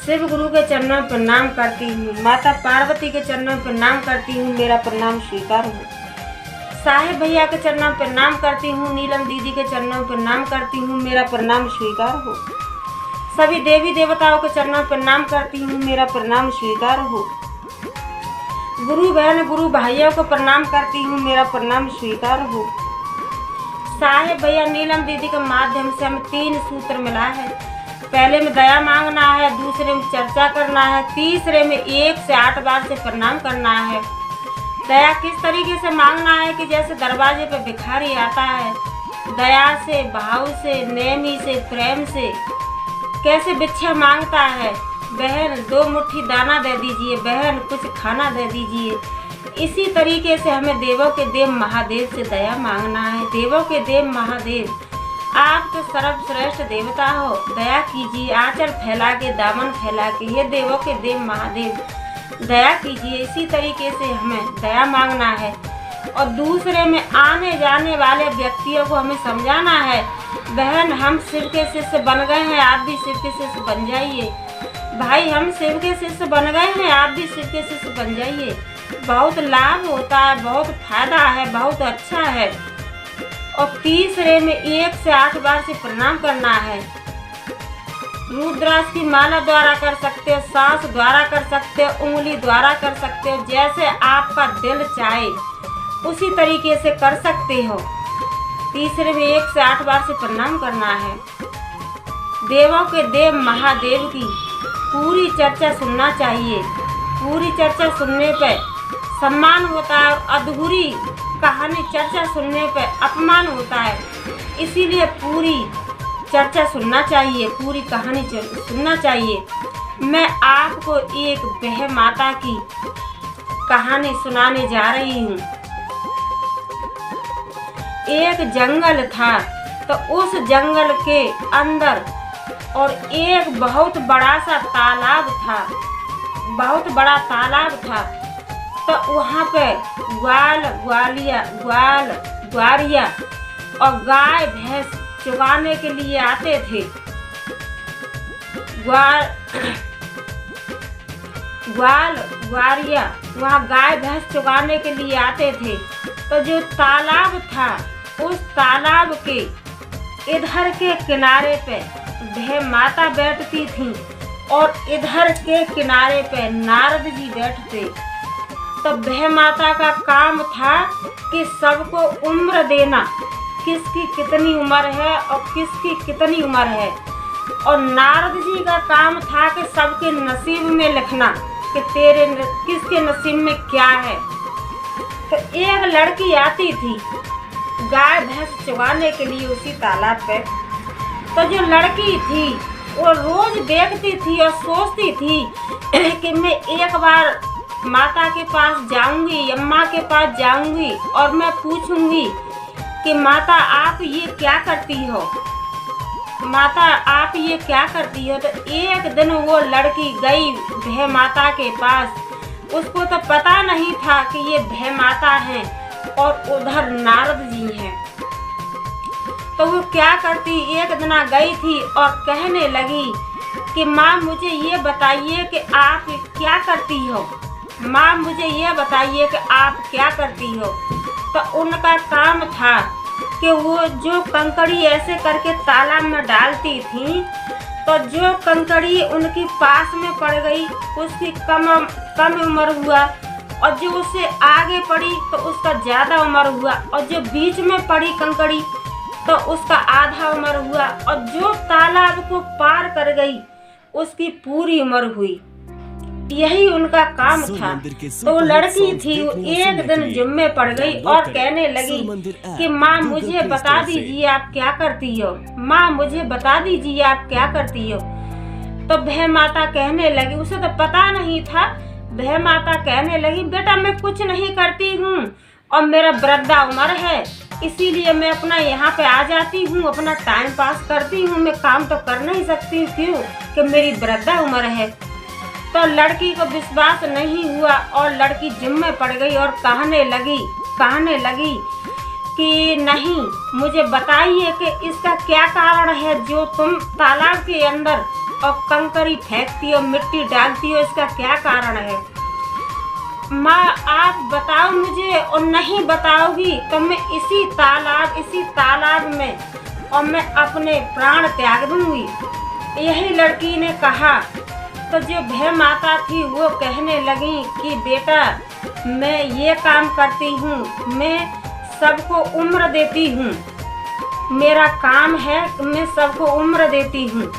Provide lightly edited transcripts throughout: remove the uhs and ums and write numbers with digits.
शिव गुरु के चरणों में प्रणाम करती हूँ। माता पार्वती के चरणों में प्रणाम करती हूँ, मेरा प्रणाम स्वीकार हो। साहेब भैया के चरणों में प्रणाम करती हूँ, नीलम दीदी के चरणों में प्रणाम करती हूँ, मेरा प्रणाम स्वीकार हो। सभी देवी देवताओं के चरणों में प्रणाम करती हूँ, मेरा प्रणाम स्वीकार हो। गुरु बहन गुरु भाइयों को प्रणाम करती हूँ, मेरा प्रणाम स्वीकार हो। साहेब भैया नीलम दीदी के माध्यम से हमें 3 सूत्र मिला है। पहले में दया मांगना है, दूसरे में चर्चा करना है, तीसरे में 1 से 8 बार से प्रणाम करना है। दया किस तरीके से मांगना है कि जैसे दरवाजे पर भिखारी आता है, दया से, भाव से, नेमी से, प्रेम से कैसे भिक्षा मांगता है, बहन 2 मुट्ठी दाना दे दीजिए, बहन कुछ खाना दे दीजिए। इसी तरीके से हमें देवों के देव महादेव से दया मांगना है। देवों के देव महादेव, आप तो सर्वश्रेष्ठ देवता हो, दया कीजिए, आंचल फैला के, दामन फैला के, ये देवों के देव महादेव दया कीजिए। इसी तरीके से हमें दया मांगना है। और दूसरे में आने जाने वाले व्यक्तियों को हमें समझाना है, बहन हम शिव के शिष्य बन गए हैं, आप भी शिव के शिष्य बन जाइए। भाई हम शिव के शिष्य बन गए हैं, आप भी शिव के शिष्य बन जाइए। बहुत लाभ होता है, बहुत फायदा है, बहुत अच्छा है। और तीसरे में 1 से 8 बार से प्रणाम करना है। रुद्राक्ष की माला द्वारा कर सकते हो, सांस द्वारा कर सकते हो, उंगली द्वारा कर सकते हो, जैसे आपका दिल चाहे उसी तरीके से कर सकते हो। तीसरे में 1 से 8 बार से प्रणाम करना है। देवों के देव महादेव की पूरी चर्चा सुनना चाहिए। पूरी चर्चा सुनने पर सम्मान होता है और अधूरी कहानी चर्चा सुनने पर अपमान होता है। इसीलिए पूरी चर्चा सुनना चाहिए, पूरी कहानी सुनना चाहिए। मैं आपको एक बह माता की कहानी सुनाने जा रही हूँ। एक जंगल था, तो उस जंगल के अंदर और एक बहुत बड़ा सा तालाब था, बहुत बड़ा तालाब था। तो वहाँ पे ग्वारिया और गाय भैंस चुगाने के लिए आते थे। ग्वारिया वहाँ गाय भैंस चुगाने के लिए आते थे। तो जो तालाब था, उस तालाब के इधर के किनारे पे वह माता बैठती थी और इधर के किनारे पे नारद जी बैठते। तो वह माता का काम था कि सबको उम्र देना, किसकी कितनी उम्र है और किसकी कितनी उम्र है। और नारद जी का काम था कि सबके नसीब में लिखना कि तेरे किसके नसीब में क्या है। तो एक लड़की आती थी गाय भैंस चुगाने के लिए उसी तालाब पे। तो जो लड़की थी वो रोज देखती थी और सोचती थी कि मैं एक बार माता के पास जाऊंगी, अम्मा के पास जाऊंगी और मैं पूछूंगी कि माता आप ये क्या करती हो, माता आप ये क्या करती हो। तो एक दिन वो लड़की गई भय माता के पास। उसको तो पता नहीं था कि ये भय माता है और उधर नारद जी हैं। तो वो क्या करती, एक दिन गई थी और कहने लगी कि माँ मुझे ये बताइए कि आप क्या करती हो, माँ मुझे ये बताइए कि आप क्या करती हो। तो उनका काम था कि वो जो कंकड़ी ऐसे करके तालाब में डालती थी, तो जो कंकड़ी उनकी पास में पड़ गई उसकी कम उम्र हुआ, और जो उससे आगे पड़ी तो उसका ज़्यादा उम्र हुआ, और जो बीच में पड़ी कंकड़ी तो उसका आधा उम्र हुआ, और जो तालाब को पार कर गई उसकी पूरी उम्र हुई। यही उनका काम था। तो लड़की थी वो एक दिन जुम्मे पड़ गई और कहने लगी कि माँ मुझे बता दीजिए आप क्या करती हो, माँ मुझे बता दीजिए आप क्या करती हो। तो भय माता कहने लगी, उसे तो पता नहीं था। भय माता कहने लगी बेटा मैं कुछ नहीं करती हूँ और मेरा वृद्धा उम्र है, इसीलिए मैं अपना यहाँ पे आ जाती हूँ, अपना टाइम पास करती हूँ, मैं काम तो कर नहीं सकती क्यों कि मेरी वृद्धा उम्र है। तो लड़की को विश्वास नहीं हुआ और लड़की जिम्मे पड़ गई और कहने लगी कि नहीं मुझे बताइए कि इसका क्या कारण है जो तुम तालाब के अंदर और कंकरी फेंकती हो, मिट्टी डालती हो, इसका क्या कारण है? माँ आप बताओ मुझे, और नहीं बताओगी तो मैं इसी तालाब में और मैं अपने प्राण त्याग दूंगी। यही लड़की ने कहा। तो जो भय माता थी वो कहने लगी कि बेटा मैं ये काम करती हूँ, मैं सबको उम्र देती हूँ, मेरा काम है मैं सबको उम्र देती हूँ।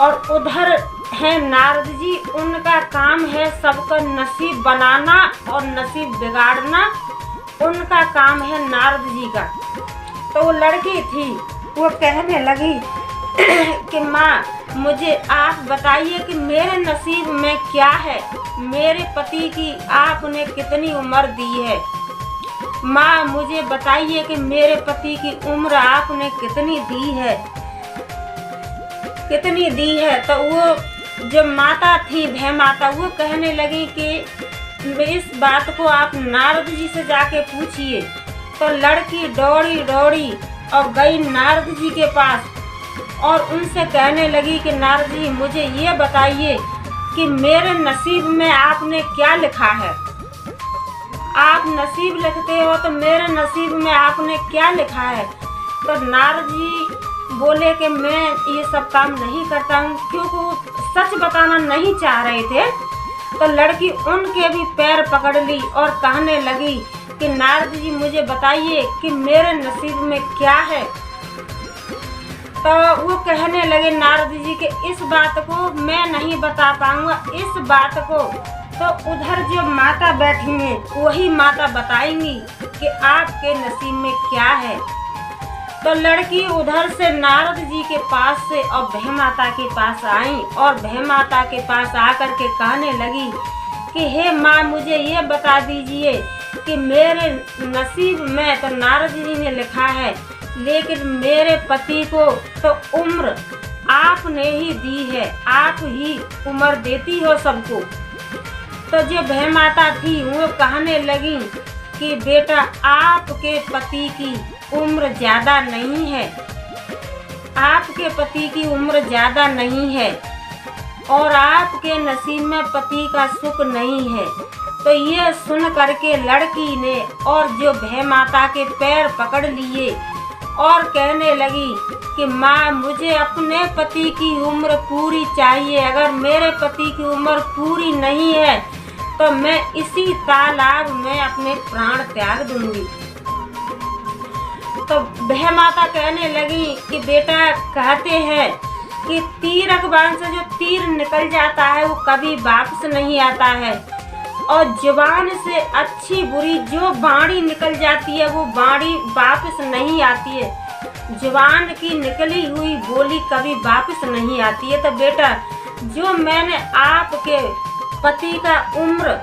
और उधर है नारद जी, उनका काम है सबका नसीब बनाना और नसीब बिगाड़ना, उनका काम है नारद जी का। तो वो लड़की थी वो कहने लगी कि माँ मुझे आप बताइए कि मेरे नसीब में क्या है, मेरे पति की आपने कितनी उम्र दी है। माँ मुझे बताइए कि मेरे पति की उम्र आपने कितनी दी है। तो वो जो माता थी भय माता वो कहने लगी कि इस बात को आप नारद जी से जाके पूछिए। तो लड़की दौड़ी और गई नारद जी के पास और उनसे कहने लगी कि नारद जी मुझे ये बताइए कि मेरे नसीब में आपने क्या लिखा है। आप नसीब लिखते हो तो मेरे नसीब में आपने क्या लिखा है। तो नारद जी बोले कि मैं ये सब काम नहीं करता हूँ, क्योंकि वो सच बताना नहीं चाह रहे थे। तो लड़की उनके भी पैर पकड़ ली और कहने लगी कि नारद जी मुझे बताइए कि मेरे नसीब में क्या है। तो वो कहने लगे नारद जी कि इस बात को मैं नहीं बता पाऊंगा, इस बात को तो उधर जो माता बैठी हैं वही माता बताएंगी कि आपके नसीब में क्या है। तो लड़की उधर से नारद जी के पास से और भय माता के पास आई और भय माता के पास आकर के कहने लगी कि हे माँ मुझे ये बता दीजिए कि मेरे नसीब में तो नारद जी ने लिखा है, लेकिन मेरे पति को तो उम्र आपने ही दी है, आप ही उम्र देती हो सबको। तो जो भय माता थी वो कहने लगी कि बेटा आपके पति की उम्र ज़्यादा नहीं है, आपके पति की उम्र ज़्यादा नहीं है और आपके नसीब में पति का सुख नहीं है। तो ये सुन करके लड़की ने और जो भय माता के पैर पकड़ लिए और कहने लगी कि माँ मुझे अपने पति की उम्र पूरी चाहिए, अगर मेरे पति की उम्र पूरी नहीं है तो मैं इसी तालाब में अपने प्राण त्याग दूंगी। तो भय माता कहने लगी कि बेटा कहते हैं कि तीरक बाण से जो तीर निकल जाता है वो कभी वापस नहीं आता है, और जुबान से अच्छी बुरी जो बाणी निकल जाती है वो बाणी वापस नहीं आती है, जुबान की निकली हुई बोली कभी वापस नहीं आती है। तो बेटा जो मैंने आपके पति का उम्र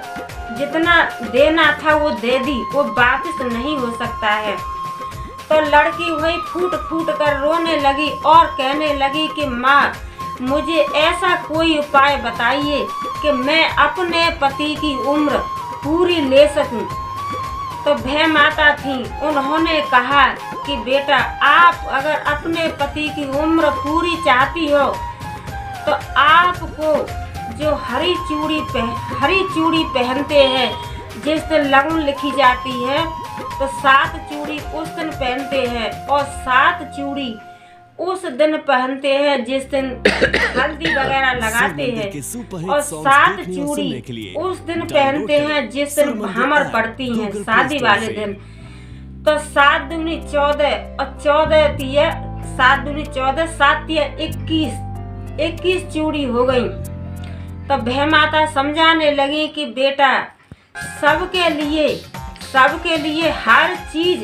जितना देना था वो दे दी, वो वापस नहीं हो सकता है। तो लड़की वही फूट फूट कर रोने लगी और कहने लगी कि माँ मुझे ऐसा कोई उपाय बताइए कि मैं अपने पति की उम्र पूरी ले सकूं। तो भय माता थी उन्होंने कहा कि बेटा आप अगर अपने पति की उम्र पूरी चाहती हो तो आपको जो हरी चूड़ी पहनते हैं, जिस दिन लगन लिखी जाती है तो 7 चूड़ी उस दिन पहनते हैं और 7 चूड़ी उस दिन पहनते हैं जिस दिन हल्दी वगैरह लगाते हैं, और 7 चूड़ी उस दिन पहनते हैं जिस दिन भामर पड़ती हैं शादी वाले दिन। तो 7 दूनी 14 और 14 तिया 7 दूनी 14 7 तिया 21 चूड़ी हो गई। तो भय माता समझाने लगी कि बेटा सबके लिए हर चीज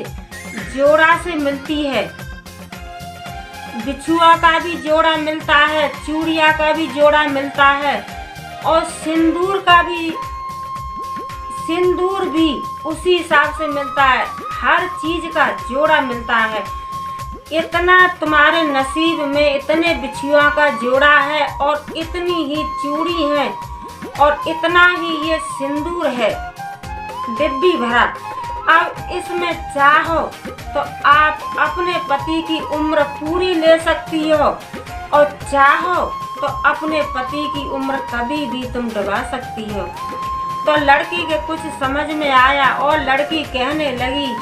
जोड़ा से मिलती है, बिछुआ का भी जोड़ा मिलता है, चूड़िया का भी जोड़ा मिलता है, और सिंदूर भी उसी हिसाब से मिलता है, हर चीज का जोड़ा मिलता है। इतना तुम्हारे नसीब में इतने बिछुआ का जोड़ा है और इतनी ही चूड़ी है और इतना ही ये सिंदूर है डिब्बी भरा। अब इसमें चाहो तो आप अपने पति की उम्र पूरी ले सकती हो और चाहो तो अपने पति की उम्र कभी भी तुम बढ़ा सकती हो। तो लड़की के कुछ समझ में आया और लड़की कहने लगी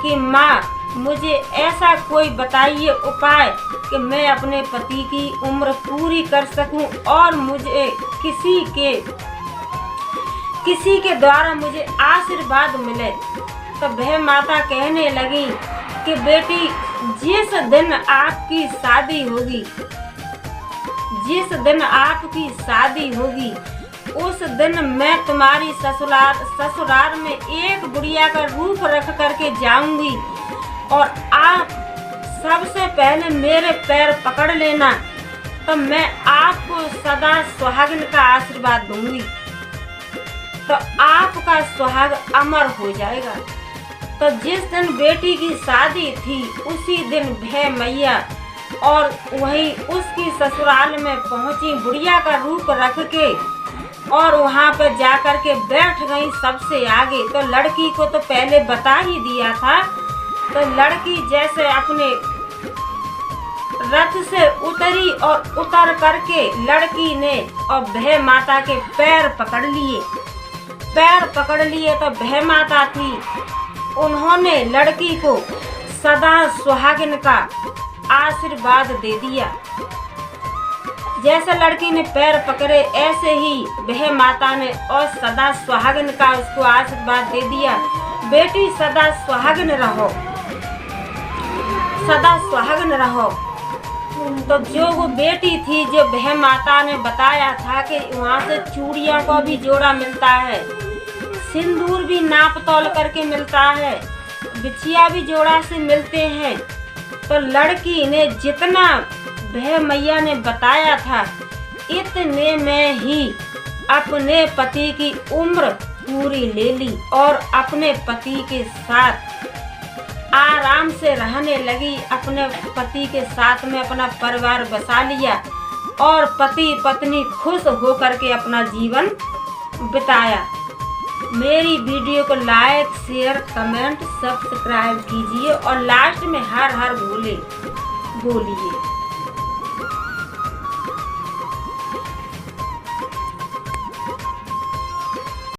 कि माँ, मुझे ऐसा कोई बताइए उपाय कि मैं अपने पति की उम्र पूरी कर सकूं और मुझे किसी के द्वारा मुझे आशीर्वाद मिले। तो वह माता कहने लगी कि बेटी, जिस दिन आपकी शादी होगी उस दिन मैं तुम्हारी ससुराल में एक बुढ़िया का रूप रख करके जाऊंगी और आप सबसे पहले मेरे पैर पकड़ लेना, तो मैं आपको सदा सुहागिन का आशीर्वाद दूंगी, तो आपका सुहाग अमर हो जाएगा। तो जिस दिन बेटी की शादी थी उसी दिन वह मैया और वही उसकी ससुराल में पहुंची बुढ़िया का रूप रख के और वहां पर जाकर के बैठ गई सबसे आगे। तो लड़की को तो पहले बता ही दिया था। तो लड़की जैसे अपने रथ से उतरी और उतर करके लड़की ने और वह माता के पैर पकड़ लिए। तो वह माता थी, उन्होंने लड़की को सदा सुहागिन का आशीर्वाद दे दिया। जैसे लड़की ने पैर पकड़े ऐसे ही वह माता ने और सदा सुहागिन का उसको आशीर्वाद दे दिया। बेटी, सदा सुहागिन रहो, सदा सुहागिन रहो। तो जो वो बेटी थी, जो वह माता ने बताया था कि वहाँ से चूड़ियों का भी जोड़ा मिलता है, सिंदूर भी नाप तोल करके मिलता है, बिछिया भी जोड़ा से मिलते हैं। तो लड़की ने जितना वह मैया ने बताया था इतने में ही अपने पति की उम्र पूरी ले ली और अपने पति के साथ आराम से रहने लगी। अपने पति के साथ में अपना परिवार बसा लिया और पति पत्नी खुश होकर के अपना जीवन बिताया। मेरी वीडियो को लाइक, शेयर, कमेंट, सब्सक्राइब कीजिए और लास्ट में हर हर बोलिए।